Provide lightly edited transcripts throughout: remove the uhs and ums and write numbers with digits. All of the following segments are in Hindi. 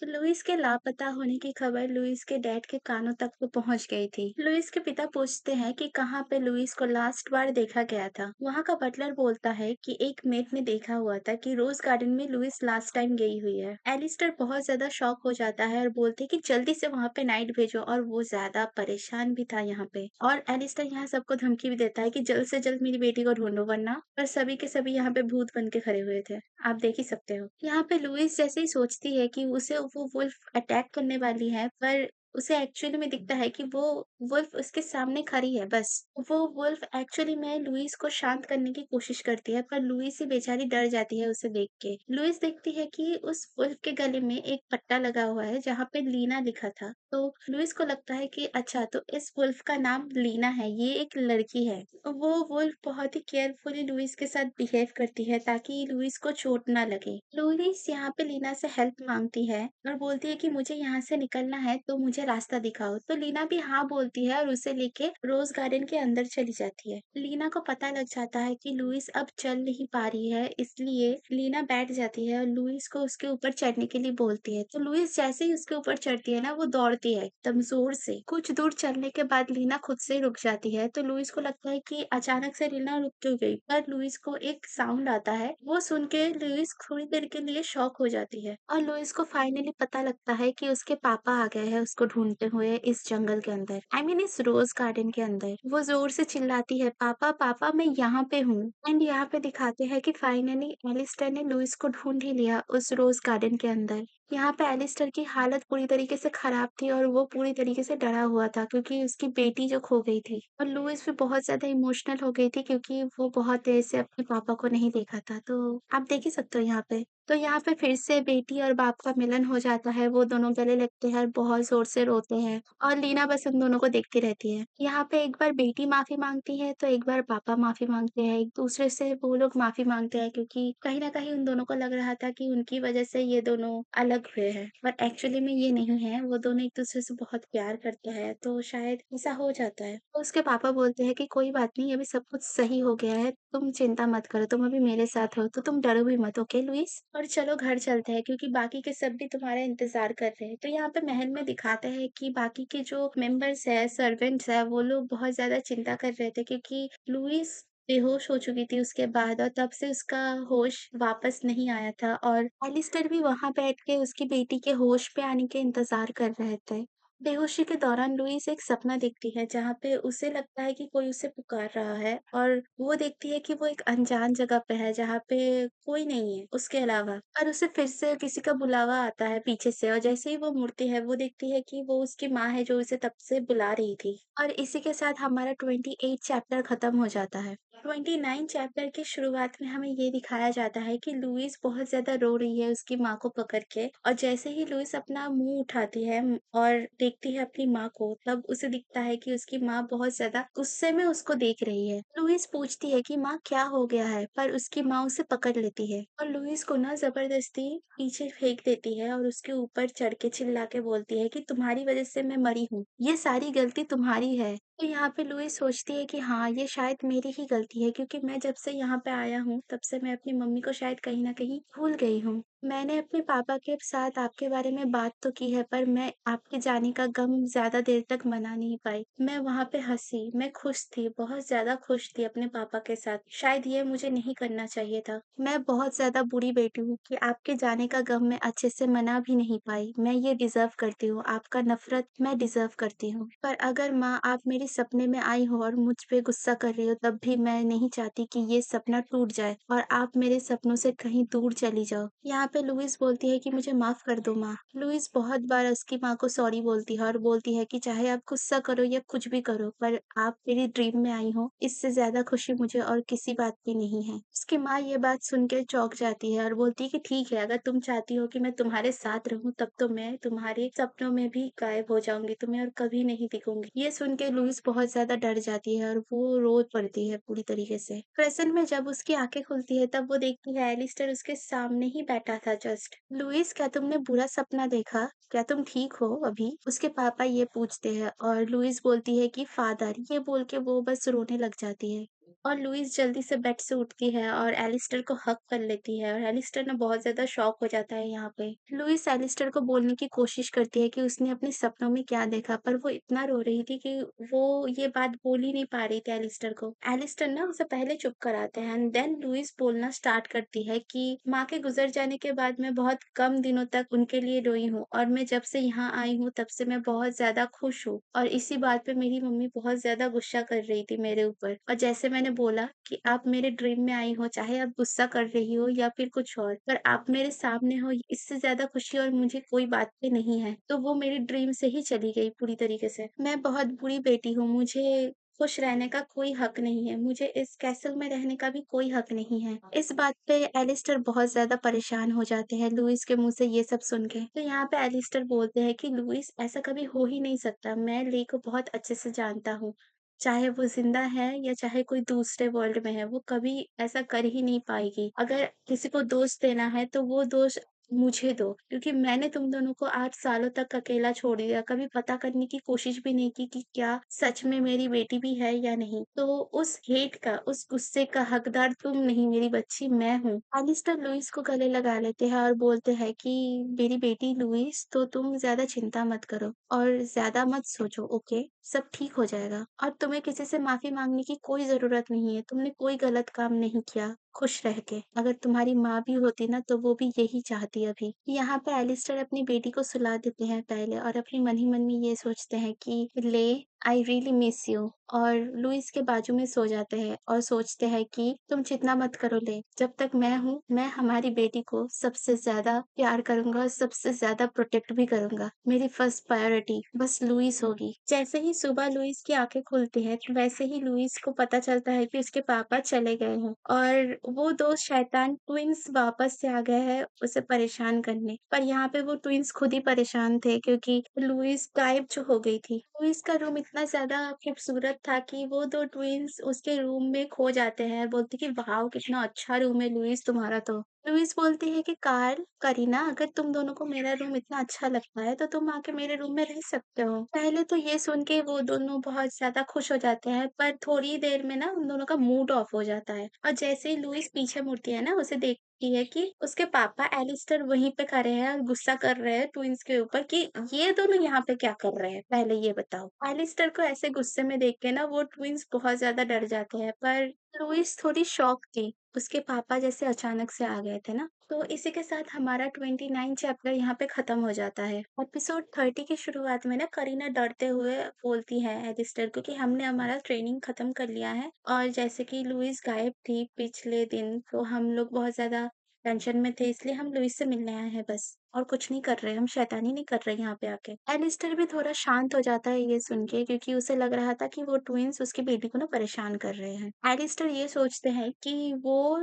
तो लुइस के लापता होने की खबर लुइस के डैड के कानों तक तो पहुंच गई थी। लुइस के पिता पूछते हैं कि कहाँ पे लुइस को लास्ट बार देखा गया था। वहाँ का बटलर बोलता है कि एक मेट ने देखा हुआ था कि रोज गार्डन में लुइस लास्ट टाइम गई हुई है। एलिस्टर बहुत ज्यादा शॉक हो जाता है और बोलते हैं कि जल्दी से वहाँ पे नाइट भेजो, और वो ज्यादा परेशान भी था यहाँ पे। और एलिस्टर यहाँ सबको धमकी भी देता है कि जल्द से जल्द मेरी बेटी को ढूंढो, वरना। पर सभी के सभी यहाँ पे भूत बन के खड़े हुए थे। आप देख ही सकते हो। यहाँ पे लुइस जैसे ही सोचती है कि उसे वो वुल्फ अटैक करने वाली है, पर उसे एक्चुअली में दिखता है कि वो वुल्फ उसके सामने खड़ी है बस। वो वुल्फ एक्चुअली में लुइस को शांत करने की कोशिश करती है, पर लुइस ही बेचारी डर जाती है उसे देख के। लुइस देखती है कि उस वुल्फ के गले में एक पट्टा लगा हुआ है जहाँ पे लीना लिखा था। तो लुइस को लगता है कि अच्छा, तो इस वुल्फ का नाम लीना है, ये एक लड़की है। वो वुल्फ बहुत ही केयरफुली लुइस के साथ बिहेव करती है ताकि लुइस को चोट ना लगे। लुइस यहाँ पे लीना से हेल्प मांगती है और बोलती है कि मुझे यहाँ से निकलना है, तो मुझे रास्ता दिखाओ। तो लीना भी हाँ बोलती है और उसे लेके रोज गार्डन के अंदर चली जाती है। लीना को पता लग जाता है कि लुइस अब चल नहीं पा रही है, इसलिए लीना बैठ जाती है और लुइस को उसके ऊपर चढ़ने के लिए बोलती है। तो लुइस जैसे ही उसके ऊपर चढ़ती है ना, वो दौड़ती है एकदम जोर से। कुछ दूर चलने के बाद लीना खुद से रुक जाती है, तो लुइस को लगता है कि अचानक से लीना रुक क्यों गई। पर लुइस को एक साउंड आता है, वो सुन के लुइस थोड़ी देर के लिए शॉक हो जाती है और लुइस को फाइनली पता लगता है कि उसके पापा आ गए हैं उसको ढूंढते हुए इस जंगल के अंदर, आई मीन इस रोज गार्डन के अंदर। वो जोर से चिल्लाती है, पापा पापा मैं यहाँ पे हूँ। एंड यहाँ पे दिखाते हैं कि फाइनली एलिस्टर ने लुइस को ढूंढ ही लिया उस रोज गार्डन के अंदर। यहाँ पे एलिस्टर की हालत पूरी तरीके से खराब थी और वो पूरी तरीके से डरा हुआ था क्योंकि उसकी बेटी जो खो गई थी। और लुइस भी बहुत ज्यादा इमोशनल हो गई थी क्योंकि वो बहुत देर से अपने पापा को नहीं देखा था। तो आप देख ही सकते हो यहाँ पे। तो यहाँ पे फिर से बेटी और बाप का मिलन हो जाता है, वो दोनों गले लगते हैं और बहुत जोर से रोते हैं और लीना बस उन दोनों को देखती रहती है। यहाँ पे एक बार बेटी माफी मांगती है तो एक बार पापा माफी मांगते हैं, एक दूसरे से वो लोग माफी मांगते हैं क्योंकि कहीं ना कहीं उन दोनों को लग रहा था कि उनकी वजह से ये दोनों अलग हुए हैं, पर एक्चुअली में ये नहीं है। वो दोनों एक दूसरे से बहुत प्यार करते हैं, तो शायद ऐसा हो जाता है। तो उसके पापा बोलते हैं कि कोई बात नहीं, अभी सब कुछ सही हो गया है, तुम चिंता मत करो, तुम अभी मेरे साथ हो तो तुम डरो भी मत, ओके लुइस। और चलो घर चलते हैं क्योंकि बाकी के सब भी तुम्हारा इंतजार कर रहे हैं। तो यहाँ पे महल में दिखाते हैं कि बाकी के जो मेंबर्स है, सर्वेंट्स है, वो लोग बहुत ज्यादा चिंता कर रहे थे क्योंकि लुइस बेहोश हो चुकी थी उसके बाद, और तब से उसका होश वापस नहीं आया था। और एलिस्टर भी वहां बैठ के उसकी बेटी के होश पे आने के इंतजार कर रहे थे। बेहोशी के दौरान लुइस एक सपना देखती है जहाँ पे उसे लगता है कि कोई उसे पुकार रहा है, और वो देखती है कि वो एक अनजान जगह पे है जहाँ पे कोई नहीं है उसके अलावा। और उसे फिर से किसी का बुलावा आता है पीछे से, और जैसे ही वो मुड़ती है वो देखती है कि वो उसकी माँ है जो उसे तब से बुला रही थी। और इसी के साथ हमारा 28 चैप्टर खत्म हो जाता है। 29 चैप्टर की शुरुआत में हमें ये दिखाया जाता है कि लुइस बहुत ज्यादा रो रही है उसकी माँ को पकड़ के, और जैसे ही लुइस अपना मुंह उठाती है और देखती है अपनी माँ को, तब उसे दिखता है कि उसकी माँ बहुत ज्यादा गुस्से में उसको देख रही है। लुइस पूछती है कि माँ क्या हो गया है, पर उसकी माँ उसे पकड़ लेती है और लुइस को ना जबरदस्ती पीछे फेंक देती है और उसके ऊपर चढ़ के चिल्ला के बोलती है कि तुम्हारी वजह से मैं मरी हूँ, ये सारी गलती तुम्हारी है। तो यहाँ पे लुइस सोचती है कि हाँ, ये शायद मेरी ही गलती है क्योंकि मैं जब से यहाँ पे आया हूँ तब से मैं अपनी मम्मी को शायद कहीं ना कहीं भूल गई हूँ। मैंने अपने पापा के साथ आपके बारे में बात तो की है, पर मैं आपके जाने का गम ज्यादा देर तक मना नहीं पाई। मैं वहाँ पे हंसी, मैं खुश थी, बहुत ज्यादा खुश थी अपने पापा के साथ। शायद ये मुझे नहीं करना चाहिए था। मैं बहुत ज्यादा बुरी बेटी हूँ कि आपके जाने का गम मैं अच्छे से मना भी नहीं पाई। मैं ये डिजर्व करती हूँ, आपका नफरत मैं डिजर्व करती हूँ। पर अगर माँ आप मेरे सपने में आई हो और मुझ पे गुस्सा कर रही हो, तब भी मैं नहीं चाहती कि ये सपना टूट जाए और आप मेरे सपनों से कहीं दूर चली जाओ। यहाँ पे लुइस बोलती है कि मुझे माफ कर दो माँ। लुइस बहुत बार उसकी माँ को सॉरी बोलती है और बोलती है कि चाहे आप गुस्सा करो या कुछ भी करो, पर आप मेरी ड्रीम में आई हो, इससे ज्यादा खुशी मुझे और किसी बात की नहीं है। उसकी माँ ये बात सुन के चौंक जाती है और बोलती है कि ठीक है, अगर तुम चाहती हो कि मैं तुम्हारे साथ रहूं, तब तो मैं तुम्हारे सपनों में भी गायब हो जाऊंगी, तुम्हें और कभी नहीं दिखूंगी। ये सुन के लुइस बहुत ज्यादा डर जाती है और वो रो पड़ती है पूरी तरीके से। प्रेजेंट में जब उसकी आंखें खुलती है तब वो देखती है एलिस्टर उसके सामने ही बैठा था जस्ट। लुइस, क्या तुमने बुरा सपना देखा? क्या तुम ठीक हो अभी? उसके पापा ये पूछते हैं और लुइस बोलती है कि फादर, ये बोल के वो बस रोने लग जाती है। और लुइस जल्दी से बेड से उठती है और एलिस्टर को हग कर लेती है और एलिस्टर ना बहुत ज़्यादा शॉक हो जाता है यहाँ पे। लुइस एलिस्टर को बोलने की कोशिश करती है कि उसने अपने सपनों में क्या देखा, पर वो इतना रो रही थी कि वो ये बात बोल ही नहीं पा रही थी एलिस्टर को। एलिस्टर ना उसे पहले चुप कराते हैं एंड देन लुइस बोलना स्टार्ट करती है कि माँ के गुज़र जाने के बाद मैं बहुत कम दिनों तक उनके लिए रोई हूँ और मैं जब से यहाँ आई हूँ तब से मैं बहुत ज़्यादा खुश हूँ और इसी बात पे मेरी मम्मी बहुत ज़्यादा गुस्सा कर रही थी मेरे ऊपर। और जैसे मैंने बोला कि आप मेरे ड्रीम में आई हो, चाहे आप गुस्सा कर रही हो या फिर कुछ और, पर आप मेरे सामने हो, इससे ज़्यादा खुशी और मुझे कोई बात पे नहीं है। तो वो मेरी ड्रीम से ही चली गई पूरी तरीके से। मैं बहुत बुरी बेटी हूँ, मुझे खुश रहने का कोई हक नहीं है, मुझे इस कैसल में रहने का भी कोई हक नहीं है। इस बात पे एलिस्टर बहुत ज़्यादा परेशान हो जाते हैं लुइस के मुँह से ये सब सुन के। तो यहाँ पे एलिस्टर बोलते हैं कि लुइस ऐसा कभी हो ही नहीं सकता, मैं ले को बहुत अच्छे से जानता हूँ। चाहे वो ज़िंदा है या चाहे कोई दूसरे वर्ल्ड में है, वो कभी ऐसा कर ही नहीं पाएगी। अगर किसी को दोष देना है तो वो दोष मुझे दो, क्योंकि मैंने तुम दोनों को 8 सालों तक अकेला छोड़ दिया, कभी पता करने की कोशिश भी नहीं की कि क्या सच में मेरी बेटी भी है या नहीं। तो उस हेट का, उस गुस्से का हकदार तुम नहीं मेरी बच्ची, मैं हूँ। एलिस्टर लुइस को गले लगा लेते हैं और बोलते हैं कि मेरी बेटी लुइस, तो तुम ज़्यादा चिंता मत करो और ज़्यादा मत सोचो, ओके? सब ठीक हो जाएगा और तुम्हें किसी से माफ़ी माँगने की कोई ज़रूरत नहीं है, तुमने कोई गलत काम नहीं किया, खुश रह के। अगर तुम्हारी माँ भी होती ना तो वो भी यही चाहती अभी। यहाँ पे एलिस्टर अपनी बेटी को सुला देते हैं पहले और अपने मन ही मन में ये सोचते हैं कि ले, आई रियली मिस यू, और लुइस के बाजू में सो जाते हैं और सोचते हैं कि तुम चिंता मत करो ले, जब तक मैं हूँ, मैं हमारी बेटी को सबसे ज़्यादा प्यार करूँगा और सबसे ज़्यादा प्रोटेक्ट भी करूँगा। मेरी फर्स्ट प्रायोरिटी बस लुइस होगी। जैसे ही सुबह लुइस की आँखें खुलती हैं, वैसे ही लुइस को पता चलता है कि उसके पापा चले गए हैं और वो 2 शैतान ट्विन्स वापस से आ गए हैं उसे परेशान करने। पर यहाँ पे वो ट्विन्स खुद ही परेशान थे क्योंकि लुइस गायब जो हो गई थी। लुइस का रूम इतना ज़्यादा खूबसूरत था कि वो 2 ट्विन्स उसके रूम में खो जाते हैं और बोलते कि वाओ! कितना अच्छा रूम है लुइस तुम्हारा तो। लुइस बोलती है कि कार्ल, करीना, अगर तुम दोनों को मेरा रूम इतना अच्छा लगता है तो तुम आके मेरे रूम में रह सकते हो। पहले तो ये सुन के वो दोनों बहुत ज़्यादा खुश हो जाते हैं, पर थोड़ी देर में ना उन दोनों का मूड ऑफ हो जाता है और जैसे ही लुइस पीछे मुड़ती है ना, उसे देखती है कि उसके पापा एलिस्टर वहीं पे खड़े हैं और गुस्सा कर रहे हैं ट्विन्स के ऊपर कि ये दोनों यहाँ पे क्या कर रहे हैं, पहले ये बताओ। एलिस्टर को ऐसे गुस्से में देख के ना वो ट्विन्स बहुत ज़्यादा डर जाते हैं, पर लुइस थोड़ी शॉक थी। उसके पापा जैसे अचानक से आ गए थे ना। तो इसी के साथ हमारा 29 चैप्टर यहाँ पे खत्म हो जाता है। एपिसोड 30 की शुरुआत में ना करीना डरते हुए बोलती है एलिस्टर को कि हमने हमारा ट्रेनिंग खत्म कर लिया है और जैसे कि लुइस गायब थी पिछले दिन, तो हम लोग बहुत ज़्यादा टेंशन में थे, इसलिए हम लुइस से मिलने आए हैं बस, और कुछ नहीं कर रहे, हम शैतानी नहीं कर रहे यहाँ पे आके। एलिस्टर भी थोड़ा शांत हो जाता है ये सुन के, क्योंकि उसे लग रहा था कि वो ट्विन्स उसकी बेटी को ना परेशान कर रहे हैं। एलिस्टर ये सोचते हैं कि वो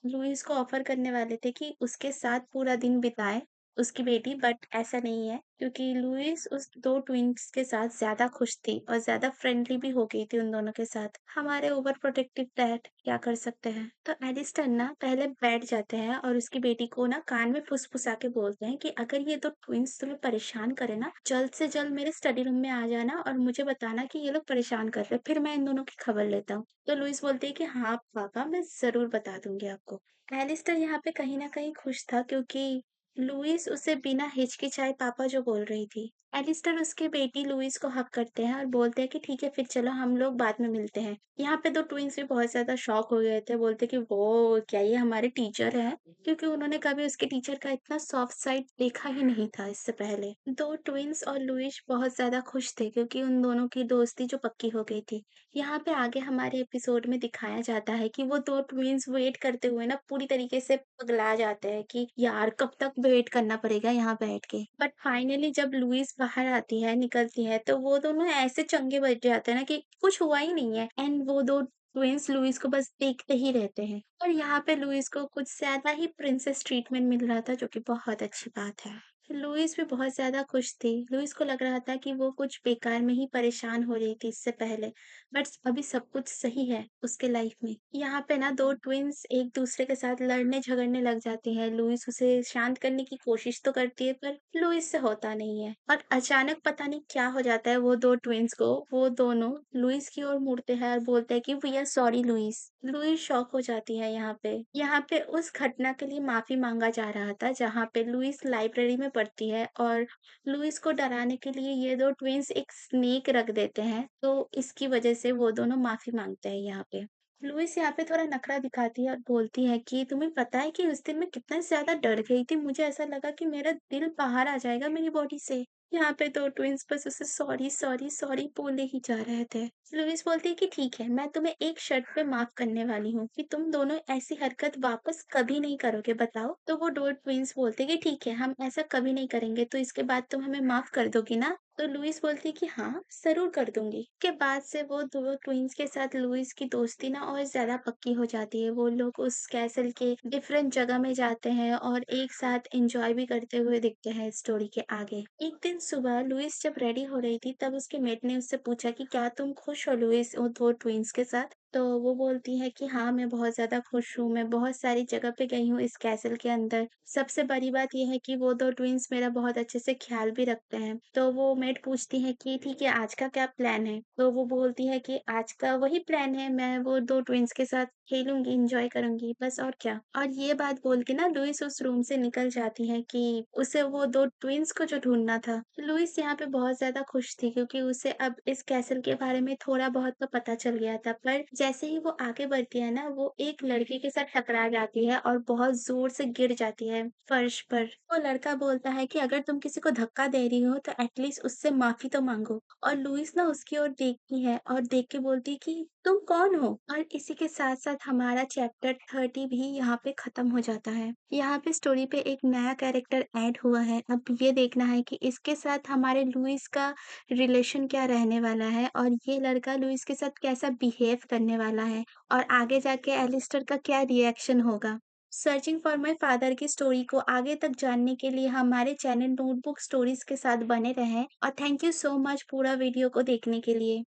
लुइस को ऑफर करने वाले थे कि उसके साथ पूरा दिन बिताए उसकी बेटी, बट ऐसा नहीं है क्योंकि लुइस उस 2 ट्विन्स के साथ ज़्यादा खुश थी और ज़्यादा फ्रेंडली भी हो गई थी उन दोनों के साथ। हमारे ओवर प्रोटेक्टिव डैड क्या कर सकते हैं? तो एलिस्टर ना पहले बैठ जाते हैं और उसकी बेटी को ना कान में फुसफुसा के बोलते हैं कि अगर ये 2 ट्विन्स तुम्हें परेशान करे ना, जल्द से जल्द मेरे स्टडी रूम में आ जाना और मुझे बताना कि ये लोग परेशान कर रहे हैं, फिर मैं इन दोनों की खबर लेता हूँ। तो लुइस बोलती है कि हाँ पापा, मैं ज़रूर बता दूँगी आपको। एलिस्टर यहाँ पे कहीं न कहीं खुश था क्योंकि लुइस उसे बिना हिचकिचाए पापा जो बोल रही थी। एलिस्टर उसकी बेटी लुइस को हग करते हैं और बोलते हैं कि ठीक है फिर चलो हम लोग बाद में मिलते हैं। यहाँ पे 2 ट्विन्स भी बहुत ज़्यादा शॉक हो गए थे, बोलते कि वो क्या ये हमारे टीचर हैं? क्योंकि उन्होंने कभी उसके टीचर का इतना सॉफ्ट साइड देखा ही नहीं था इससे पहले। 2 ट्विन्स और लुइस बहुत ज़्यादा खुश थे क्योंकि उन दोनों की दोस्ती जो पक्की हो गई थी। यहाँ पे आगे हमारे एपिसोड में दिखाया जाता है कि वो 2 ट्विन्स वेट करते हुए ना पूरी तरीके से पगला जाते हैं कि यार कब तक वेट करना पड़ेगा यहाँ बैठ के। बट फाइनली जब लुइस बाहर आती है, निकलती है, तो वो दोनों ऐसे चंगे बज जाते हैं ना कि कुछ हुआ ही नहीं है एंड वो 2 ट्विन्स लुइस को बस देखते ही रहते हैं। और यहाँ पे लुइस को कुछ ज़्यादा ही प्रिंसेस ट्रीटमेंट मिल रहा था जो कि बहुत अच्छी बात है। लुइस भी बहुत ज़्यादा खुश थी। लुइस को लग रहा था कि वो कुछ बेकार में ही परेशान हो रही थी इससे पहले, बट अभी सब कुछ सही है उसके लाइफ में। यहाँ पे ना 2 ट्विन्स एक-दूसरे के साथ लड़ने-झगड़ने लग जाती हैं। लुइस उसे शांत करने की कोशिश तो करती है, पर लुइस से होता नहीं है और अचानक पता नहीं क्या हो जाता है वो 2 ट्विन्स को। वो दोनों लुइस की ओर मुड़ते हैं और बोलते हैं कि we are sorry Louise. Louise shock हो जाती है यहाँ पे। यहाँ पे उस घटना के लिए माफ़ी माँगा जा रहा था, जहाँ पे लुइस लाइब्रेरी में पढ़ती है और लुइस को डराने के लिए ये 2 ट्विन्स एक स्नेक रख देते हैं, तो इसकी वज़ह से वो दोनों माफ़ी माँगते हैं यहाँ पे। लुइस यहाँ पे थोड़ा नखरा दिखाती है और बोलती है कि तुम्हें पता है कि उस दिन मैं कितना ज़्यादा डर गई थी, मुझे ऐसा लगा कि मेरा दिल बाहर आ जाएगा मेरी बॉडी से। यहाँ पे 2 ट्विन्स बस उसे सॉरी, सॉरी, सॉरी बोले ही जा रहे थे। लुइस बोलती है कि ठीक है, मैं तुम्हें एक शर्त पे माफ़ करने वाली हूँ कि तुम दोनों ऐसी हरकत वापस कभी नहीं करोगे, बताओ? तो वो 2 ट्विन्स बोलते हैं कि ठीक है, हम ऐसा कभी नहीं करेंगे, तो इसके बाद तुम हमें माफ़ कर दोगी ना? तो लुइस बोलती है कि हाँ, ज़रूर कर दूँगी। के बाद से वो 2 ट्विन्स के साथ लुइस की दोस्ती ना और ज़्यादा पक्की हो जाती है। वो लोग उस कैसल के डिफरेंट जगह में जाते हैं और एक साथ एन्जॉय भी करते हुए दिखते हैं स्टोरी के आगे। एक दिन सुबह लुइस जब रेडी हो रही थी, तब उसके मेट ने उससे पूछा कि क्या तुम खुश हो लुइस वो 2 ट्विन्स के साथ? तो वो बोलती है कि हाँ, मैं बहुत ज़्यादा खुश हूँ, मैं बहुत सारी जगह पे गई हूँ इस कैसल के अंदर। सबसे बड़ी बात ये है कि वो 2 ट्विन्स मेरा बहुत अच्छे से ख़्याल भी रखते हैं। तो वो मेट पूछती है कि ठीक है, आज का क्या प्लान है? तो वो बोलती है कि आज का वही प्लान है, मैं वो 2 ट्विन्स के साथ खेलूँगी, एन्जॉय करूँगी, बस और क्या। और ये बात बोल के ना लुइस उस रूम से निकल जाती है कि उसे वो 2 ट्विन्स को जो ढूँढना था। लुइस यहाँ पे बहुत ज़्यादा खुश थी क्योंकि उसे अब इस कैसल के बारे में थोड़ा-बहुत तो पता चल गया था। पर जैसे ही वो आगे बढ़ती है ना, वो एक लड़के के साथ टकरा जाती है और बहुत ज़ोर से गिर जाती है फर्श पर। वो लड़का बोलता है कि अगर तुम किसी को धक्का दे रही हो तो एटलीस्ट उससे माफ़ी तो माँगो। और लुइस ना उसकी ओर देखती है और देख के बोलती है कि तुम कौन हो? और इसी के साथ-साथ हमारा चैप्टर 30 भी यहाँ पे खत्म हो जाता है। यहाँ पे स्टोरी पे एक नया कैरेक्टर ऐड हुआ है। अब ये देखना है कि इसके साथ हमारे लुइस का रिलेशन क्या रहने वाला है और ये लड़का लुइस के साथ कैसा बिहेव करने वाला है और आगे जाके एलिस्टर का क्या रिएक्शन होगा। सर्चिंग फॉर माय फादर की स्टोरी को आगे तक जानने के लिए हमारे चैनल नोटबुक स्टोरीज के साथ बने रहें और थैंक यू सो मच पूरा वीडियो को देखने के लिए।